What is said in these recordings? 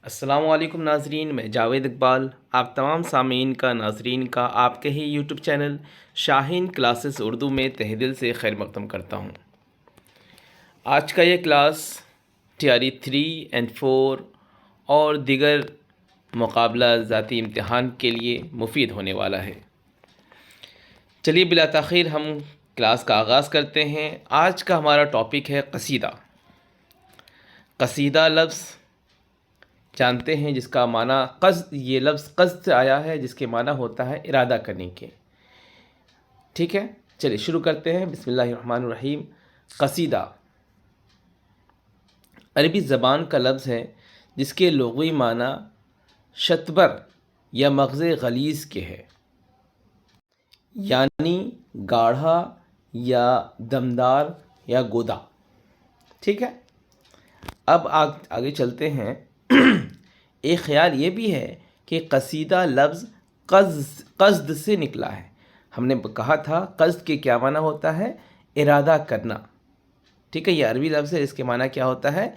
السلام علیکم ناظرین، میں جاوید اقبال آپ تمام سامعین کا ناظرین کا آپ کے ہی یوٹیوب چینل شاہین کلاسز اردو میں تہہ دل سے خیر مقدم کرتا ہوں۔ آج کا یہ کلاس تیاری 3 اور 4 اور دیگر مقابلہ ذاتی امتحان کے لیے مفید ہونے والا ہے۔ چلیے بلا تاخیر ہم کلاس کا آغاز کرتے ہیں۔ آج کا ہمارا ٹاپک ہے قصیدہ۔ قصیدہ لفظ جانتے ہیں جس کا معنی قصد، یہ لفظ قصد سے آیا ہے جس کے معنی ہوتا ہے ارادہ کرنے کے۔ ٹھیک ہے، چلیے شروع کرتے ہیں۔ بسم اللہ الرحمن الرحیم۔ قصیدہ عربی زبان کا لفظ ہے جس کے لغوی معنی شتبر یا مغز غلیظ کے ہے، یعنی گاڑھا یا دمدار یا گودا۔ ٹھیک ہے، اب آگے چلتے ہیں۔ ایک خیال یہ بھی ہے کہ قصیدہ لفظ قصد سے نکلا ہے۔ ہم نے کہا تھا قصد کے کیا معنی ہوتا ہے؟ ارادہ کرنا۔ ٹھیک ہے، یہ عربی لفظ ہے، اس کے معنی کیا ہوتا ہے؟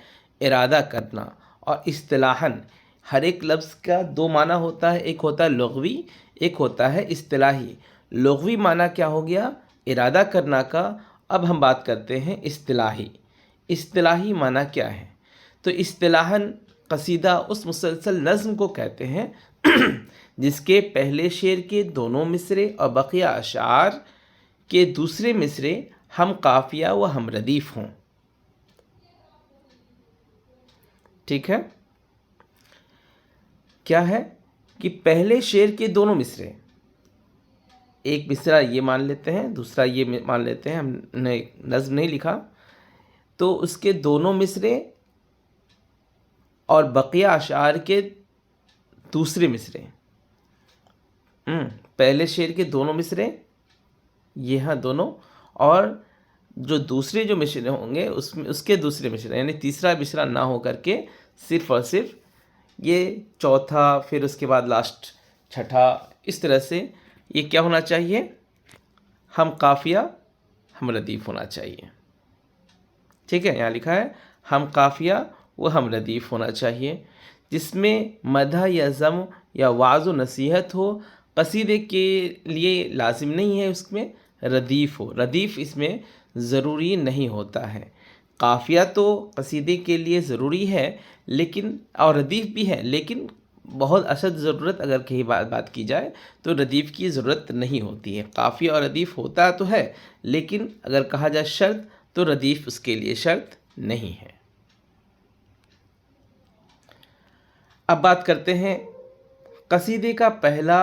ارادہ کرنا۔ اور اصطلاحاً ہر ایک لفظ کا دو معنی ہوتا ہے، ایک ہوتا ہے لغوی، ایک ہوتا ہے اصطلاحی۔ لغوی معنی کیا ہو گیا؟ ارادہ کرنا کا۔ اب ہم بات کرتے ہیں اصطلاحی۔ اصطلاحی معنی کیا ہے؟ تو اصطلاحاً قصیدہ اس مسلسل نظم کو کہتے ہیں جس کے پہلے شعر کے دونوں مصرے اور بقیہ اشعار کے دوسرے مصرے ہم قافیہ و ہم ردیف ہوں۔ ٹھیک ہے، کیا ہے کہ پہلے شعر کے دونوں مصرے، ایک مصرع یہ مان لیتے ہیں، دوسرا یہ مان لیتے ہیں، ہم نے نظم نہیں لکھا، تو اس کے دونوں مصرے اور بقیہ اشعار کے دوسرے مصرے، پہلے شعر کے دونوں مصرے یہ ہاں دونوں، اور جو دوسرے جو مصرے ہوں گے اس کے دوسرے مصرے، یعنی تیسرا مصرع نہ ہو کر کے صرف اور صرف یہ چوتھا، پھر اس کے بعد لاسٹ چھٹا، اس طرح سے یہ کیا ہونا چاہیے؟ ہم قافیہ ہم ردیف ہونا چاہیے۔ ٹھیک ہے، یہاں لکھا ہے ہم قافیہ و ہم ردیف ہونا چاہیے، جس میں مدح یا ذم یا وعظ و نصیحت ہو۔ قصیدے کے لیے لازم نہیں ہے اس میں ردیف ہو، ردیف اس میں ضروری نہیں ہوتا ہے۔ قافیہ تو قصیدے کے لیے ضروری ہے لیکن، اور ردیف بھی ہے، لیکن بہت اشد ضرورت اگر کہیں بات کی جائے تو ردیف کی ضرورت نہیں ہوتی ہے۔ قافیہ اور ردیف ہوتا تو ہے، لیکن اگر کہا جائے شرط تو ردیف اس کے لیے شرط نہیں ہے۔ اب بات کرتے ہیں، قصیدے کا پہلا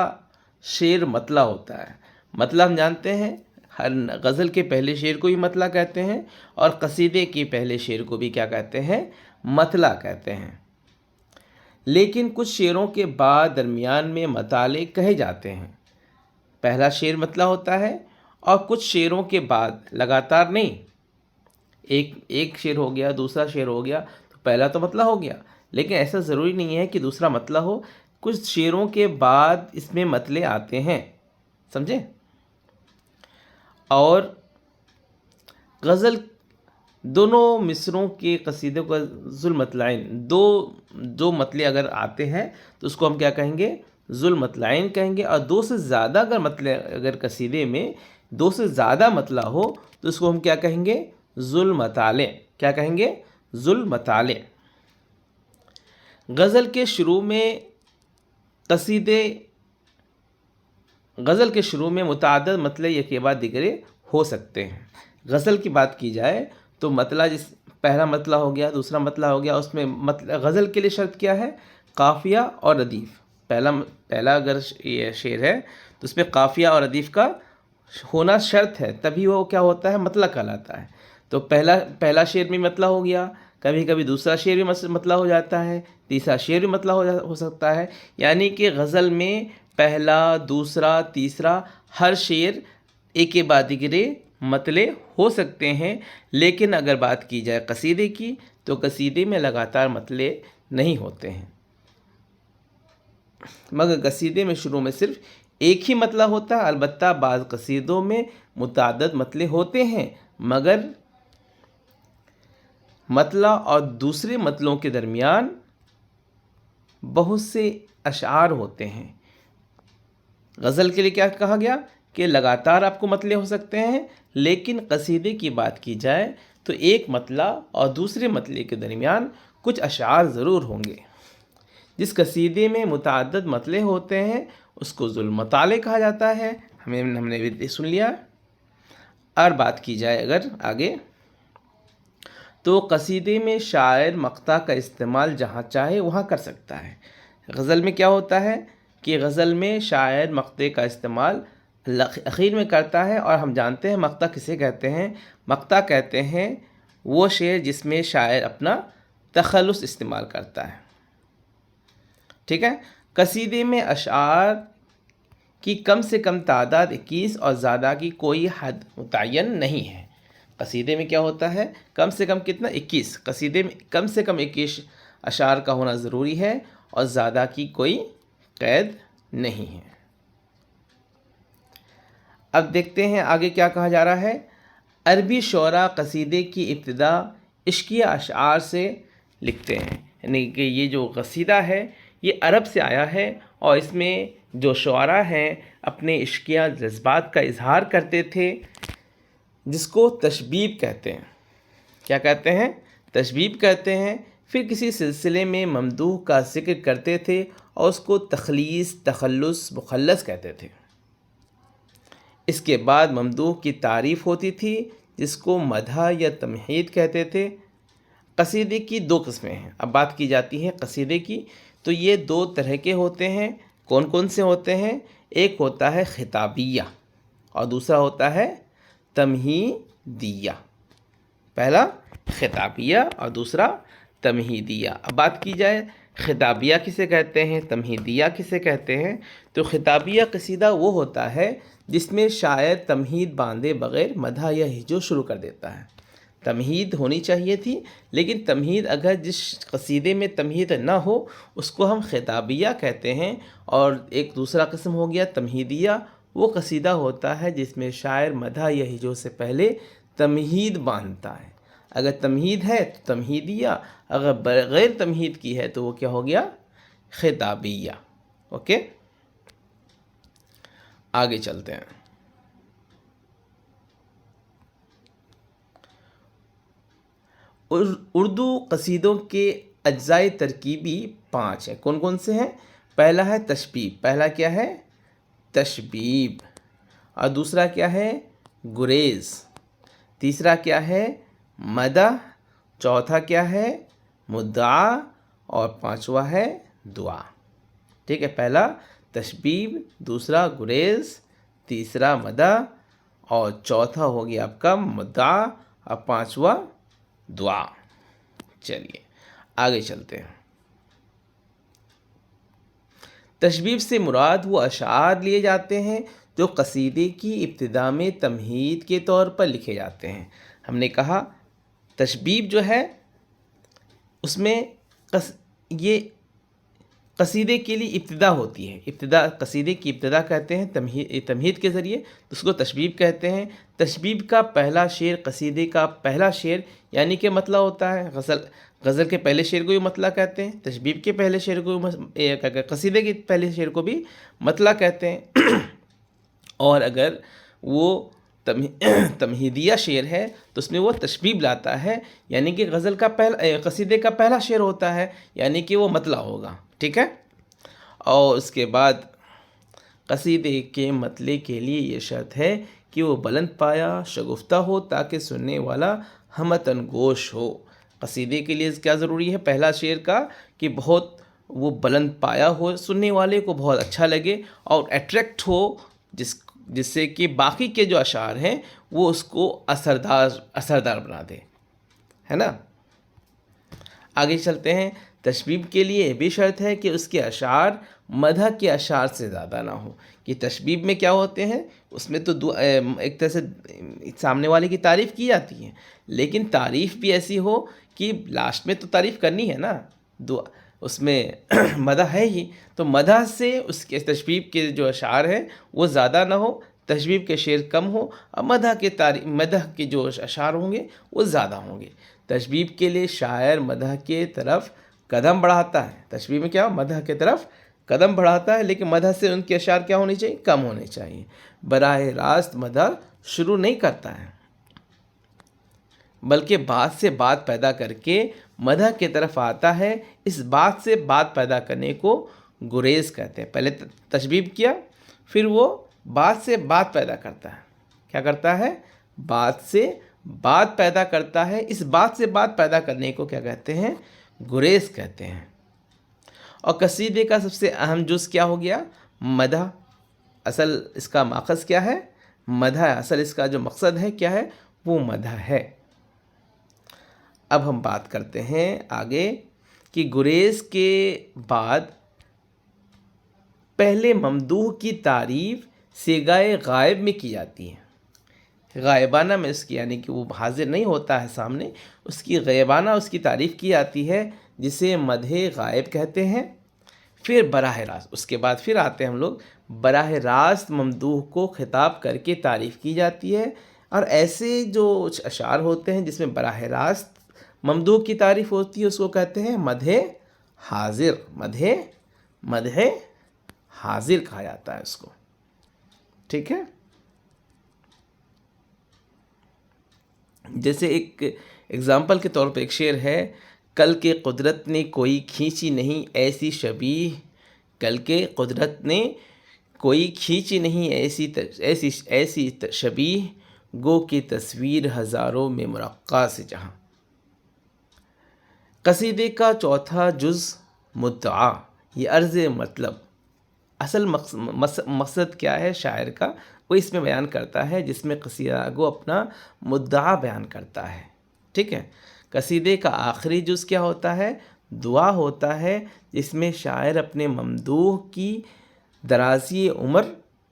شعر مطلع ہوتا ہے۔ مطلع ہم جانتے ہیں، ہر غزل کے پہلے شعر کو بھی مطلع کہتے ہیں، اور قصیدے کے پہلے شعر کو بھی کیا کہتے ہیں؟ مطلع کہتے ہیں۔ لیکن کچھ شعروں کے بعد درمیان میں مطالع کہے جاتے ہیں۔ پہلا شعر مطلع ہوتا ہے، اور کچھ شعروں کے بعد لگاتار نہیں، ایک شعر ہو گیا، دوسرا شعر ہو گیا، تو پہلا تو مطلع ہو گیا، لیکن ایسا ضروری نہیں ہے کہ دوسرا مطلع ہو۔ کچھ شعروں کے بعد اس میں مطلع آتے ہیں، سمجھے؟ اور غزل دونوں مصروں کے قصیدوں کا ذو المطلعین، دو مطلع اگر آتے ہیں تو اس کو ہم کیا کہیں گے؟ ذو المطلعین کہیں گے۔ اور دو سے زیادہ اگر مطلع، اگر قصیدے میں دو سے زیادہ مطلع ہو تو اس کو ہم کیا کہیں گے؟ ذو المطالع۔ کیا کہیں گے؟ ذو المطالع۔ غزل کے شروع میں متعدد مطلع ایک کے بعد دیگرے ہو سکتے ہیں۔ غزل کی بات کی جائے تو مطلع پہلا مطلع ہو گیا، دوسرا مطلع ہو گیا، اس میں غزل کے لیے شرط کیا ہے؟ قافیہ اور ردیف۔ پہلا اگر یہ شعر ہے تو اس میں قافیہ اور ردیف کا ہونا شرط ہے، تبھی وہ کیا ہوتا ہے؟ مطلع کہلاتا ہے۔ تو پہلا شعر بھی مطلع ہو گیا، کبھی کبھی دوسرا شعر بھی مطلع ہو جاتا ہے، تیسرا شعر بھی مطلع ہو سکتا ہے، یعنی کہ غزل میں پہلا، دوسرا، تیسرا ہر شعر ایک کے بعد دیگرے مطلع ہو سکتے ہیں۔ لیکن اگر بات کی جائے قصیدے کی تو قصیدے میں لگاتار مطلع نہیں ہوتے ہیں، مگر قصیدے میں شروع میں صرف ایک ہی مطلع ہوتا ہے۔ البتہ بعض قصیدوں میں متعدد مطلع ہوتے ہیں، مگر مطلع اور دوسرے مطلعوں کے درمیان بہت سے اشعار ہوتے ہیں۔ غزل کے لیے کیا کہا گیا کہ لگاتار آپ کو مطلع ہو سکتے ہیں، لیکن قصیدے کی بات کی جائے تو ایک مطلع اور دوسرے مطلع کے درمیان کچھ اشعار ضرور ہوں گے۔ جس قصیدے میں متعدد مطلع ہوتے ہیں اس کو ذو المطالع کہا جاتا ہے، ہم نے بھی سن لیا۔ اور بات کی جائے اگر آگے، تو قصیدے میں شاعر مقطع کا استعمال جہاں چاہے وہاں کر سکتا ہے۔ غزل میں کیا ہوتا ہے کہ غزل میں شاعر مقطع کا استعمال اخیر میں کرتا ہے، اور ہم جانتے ہیں مقطع کسے کہتے ہیں۔ مقطع کہتے ہیں وہ شعر جس میں شاعر اپنا تخلص استعمال کرتا ہے، ٹھیک ہے۔ قصیدے میں اشعار کی کم سے کم تعداد 21 اور زیادہ کی کوئی حد متعین نہیں ہے۔ قصیدے میں کیا ہوتا ہے، کم سے کم کتنا، 21۔ قصیدے میں کم سے کم 21 اشعار کا ہونا ضروری ہے اور زیادہ کی کوئی قید نہیں ہے۔ اب دیکھتے ہیں آگے کیا کہا جا رہا ہے۔ عربی شعراء قصیدے کی ابتدا عشقیہ اشعار سے لکھتے ہیں، یعنی کہ یہ جو قصیدہ ہے یہ عرب سے آیا ہے، اور اس میں جو شعراء ہیں اپنے عشقیہ جذبات کا اظہار کرتے تھے، جس کو تشبیب کہتے ہیں۔ کیا کہتے ہیں؟ تشبیب کہتے ہیں۔ پھر کسی سلسلے میں ممدوح کا ذکر کرتے تھے اور اس کو تخلیص، تخلص، مخلص کہتے تھے۔ اس کے بعد ممدوح کی تعریف ہوتی تھی جس کو مدح یا تمہید کہتے تھے۔ قصیدے کی دو قسمیں ہیں۔ اب بات کی جاتی ہے قصیدے کی، تو یہ دو طرح کے ہوتے ہیں۔ کون کون سے ہوتے ہیں؟ ایک ہوتا ہے خطابیہ اور دوسرا ہوتا ہے تمہیدیہ۔ پہلا خطابیہ اور دوسرا تمہیدیہ۔ اب بات کی جائے خطابیہ کسے کہتے ہیں، تمہیدیہ کسے کہتے ہیں، تو خطابیہ قصیدہ وہ ہوتا ہے جس میں شاعر تمہید باندھے بغیر مدح یا ہجو شروع کر دیتا ہے۔ تمہید ہونی چاہیے تھی، لیکن تمہید اگر جس قصیدے میں تمہید نہ ہو اس کو ہم خطابیہ کہتے ہیں۔ اور ایک دوسرا قسم ہو گیا تمہیدیہ، وہ قصیدہ ہوتا ہے جس میں شاعر مدح یا ہجو سے پہلے تمہید باندھتا ہے۔ اگر تمہید ہے تو تمہیدیہ، اگر بغیر تمہید کی ہے تو وہ کیا ہو گیا، خطابیہ۔ اوکے، آگے چلتے ہیں۔ اردو قصیدوں کے اجزائے ترکیبی 5 ہیں۔ کون کون سے ہیں؟ پہلا ہے تشبیب۔ پہلا کیا ہے؟ تشبیب۔ اور دوسرا کیا ہے؟ گریز۔ تیسرا کیا ہے؟ مدح۔ چوتھا کیا ہے؟ مدعا۔ اور پانچواں ہے دعا۔ ٹھیک ہے، پہلا تشبیب، دوسرا گریز، تیسرا مدح، اور چوتھا ہو گیا آپ کا مدعا، اور پانچواں دعا۔ چلیے آگے چلتے ہیں۔ تشبیب سے مراد وہ اشعار لیے جاتے ہیں جو قصیدے کی ابتدا میں تمہید کے طور پر لکھے جاتے ہیں۔ ہم نے کہا تشبیب جو ہے اس میں یہ قصیدے کے لیے ابتدا ہوتی ہے۔ ابتدا، قصیدے کی ابتدا کہتے ہیں تمہید کے ذریعے، تو اس کو تشبیب کہتے ہیں۔ تشبیب کا پہلا شعر قصیدے کا پہلا شعر یعنی کہ مطلع ہوتا ہے۔ غزل کے پہلے شعر کو بھی مطلع کہتے ہیں، تشبیب کے پہلے شعر کو قصیدے کے پہلے شعر کو بھی مطلع کہتے ہیں۔ اور اگر وہ تمہیدیہ شعر ہے تو اس میں وہ تشبیب لاتا ہے، یعنی کہ غزل کا قصیدے کا پہلا شعر ہوتا ہے، یعنی کہ وہ مطلع ہوگا، ٹھیک ہے۔ اور اس کے بعد قصیدے کے مطلع کے لیے یہ شرط ہے کہ وہ بلند پایا شگفتہ ہو تاکہ سننے والا ہمتن گوش ہو۔ قصیدے کے لیے کیا ضروری ہے؟ پہلا شعر کا کہ بہت وہ بلند پایا ہو، سننے والے کو بہت اچھا لگے اور اٹریکٹ ہو، جس سے کہ باقی کے جو اشعار ہیں وہ اس کو اثردار بنا دے، ہے نا۔ آگے چلتے ہیں۔ تشبیب کے لیے یہ بھی شرط ہے کہ اس کے اشعار مدح کے اشعار سے زیادہ نہ ہو۔ کہ تشبیب میں کیا ہوتے ہیں، اس میں تو ایک طرح سے سامنے والے کی تعریف کی جاتی ہے، لیکن تعریف بھی ایسی ہو کہ لاسٹ میں تو تعریف کرنی ہے نا، اس میں مدح ہے ہی، تو مدح سے اس کے تشبیب کے جو اشعار ہیں وہ زیادہ نہ ہو، تشبیب کے شعر کم ہو، اور مدح کے جو اشعار ہوں گے وہ زیادہ ہوں گے۔ تشبیب کے لیے شاعر مدح کے طرف قدم بڑھاتا ہے. تشبیہ میں کیا مدح کی طرف قدم بڑھاتا ہے، لیکن مدح سے ان کے اشعار کیا ہونے چاہیے؟ کم ہونے چاہیے. براہ راست مدح شروع نہیں کرتا ہے، بلکہ بات سے بات پیدا کر کے مدح کی طرف آتا ہے. اس بات سے بات پیدا کرنے کو گریز کہتے ہیں. پہلے تشبیہ کیا، پھر وہ بات سے بات پیدا کرتا ہے. کیا کرتا ہے؟ بات سے بات پیدا کرتا ہے. اس بات سے بات پیدا کرنے کو کیا کہتے ہیں؟ گریز کہتے ہیں. اور قصیدے کا سب سے اہم جز کیا ہو گیا؟ مدح. اصل اس کا ماخذ کیا ہے؟ مدح. اصل اس کا جو مقصد ہے کیا ہے؟ وہ مدح ہے. اب ہم بات کرتے ہیں آگے کہ گریز کے بعد پہلے ممدوح کی تعریف صیغۂ غائب میں کی جاتی ہے. غائبانہ میں اس کی، یعنی کہ وہ حاضر نہیں ہوتا ہے سامنے، اس کی غیبانہ اس کی تعریف کی جاتی ہے، جسے مدح غائب کہتے ہیں. پھر براہ راست، اس کے بعد پھر آتے ہیں ہم لوگ، براہ راست ممدوح کو خطاب کر کے تعریف کی جاتی ہے. اور ایسے جو اشعار ہوتے ہیں جس میں براہ راست ممدوح کی تعریف ہوتی ہے، اس کو کہتے ہیں مدح حاضر. مدح حاضر کہا جاتا ہے اس کو. ٹھیک ہے. جیسے ایک اگزامپل کے طور پہ ایک شعر ہے، کل کے قدرت نے کوئی کھینچی نہیں ایسی شبیہ، کل کے قدرت نے کوئی کھینچی نہیں ایسی شبیہ، گو کی تصویر ہزاروں میں مرقع سے جہاں. قصیدے کا چوتھا جز مدعا، یہ عرض مطلب. اصل مقصد کیا ہے شاعر کا، وہ اس میں بیان کرتا ہے، جس میں قصیدہ گو اپنا مدعا بیان کرتا ہے. ٹھیک ہے. قصیدے کا آخری جز کیا ہوتا ہے؟ دعا ہوتا ہے، جس میں شاعر اپنے ممدوح کی درازی عمر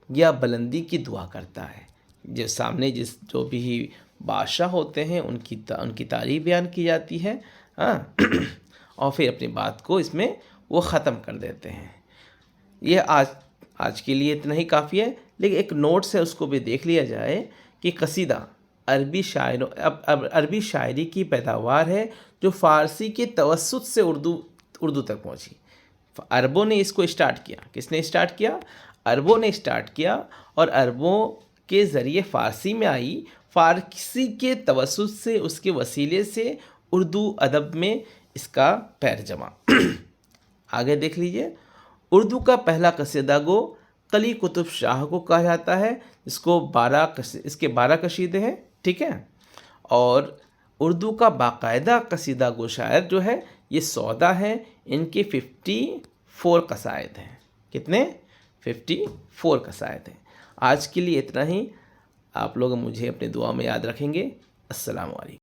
یا بلندی کی دعا کرتا ہے. جو سامنے جو بھی بادشاہ ہوتے ہیں ان کی تعریف بیان کی جاتی ہے، اور پھر اپنی بات کو اس میں وہ ختم کر دیتے ہیں. یہ آج کے لیے اتنا ہی کافی ہے، لیکن ایک نوٹس ہے، اس کو بھی دیکھ لیا جائے کہ قصیدہ عربی شاعری کی پیداوار ہے، جو فارسی کے توسط سے اردو تک پہنچی. عربوں نے اس کو اسٹارٹ کیا. کس نے اسٹارٹ کیا؟ عربوں نے اسٹارٹ کیا، اور عربوں کے ذریعے فارسی میں آئی. فارسی کے توسط سے، اس کے وسیلے سے اردو ادب میں اس کا پیر جما. آگے دیکھ لیجئے. اردو کا پہلا قصیدہ گو قلی قطب شاہ کو کہا جاتا ہے، اس کے 12 قصیدے ہیں. ٹھیک ہے. اور اردو کا باقاعدہ قصیدہ گو شاعر جو ہے یہ سودا ہے. ان کے 54 قصائد ہیں. کتنے؟ 54 قصائد ہیں. آج کے لیے اتنا ہی. آپ لوگ مجھے اپنے دعا میں یاد رکھیں گے. السلام علیکم.